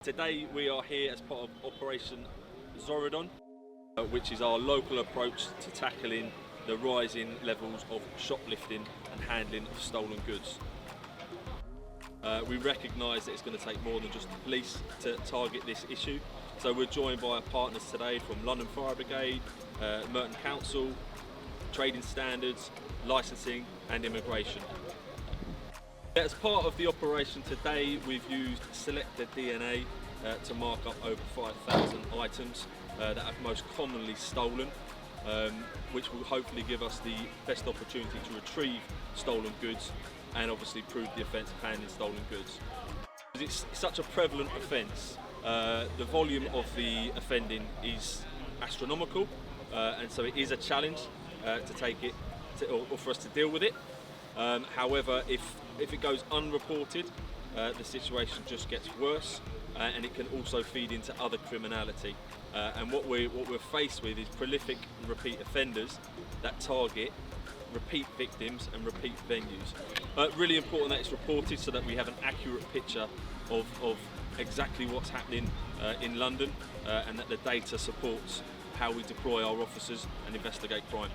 Today we are here as part of Operation Zorodon, which is our local approach to tackling the rising levels of shoplifting and handling of stolen goods. We recognise that it's going to take more than just the police to target this issue, so we're joined by our partners today from London Fire Brigade, Merton Council, Trading Standards, Licensing and Immigration. As part of the operation today, we've used selected DNA to mark up over 5,000 items that are most commonly stolen, which will hopefully give us the best opportunity to retrieve stolen goods and obviously prove the offence of handling stolen goods. It's such a prevalent offence, the volume of the offending is astronomical, and so it is a challenge to take it or for us to deal with it. However, if it goes unreported, the situation just gets worse, and it can also feed into other criminality. And what we're faced with is prolific and repeat offenders that target repeat victims and repeat venues. Really important that it's reported so that we have an accurate picture of exactly what's happening in London, and that the data supports how we deploy our officers and investigate crime.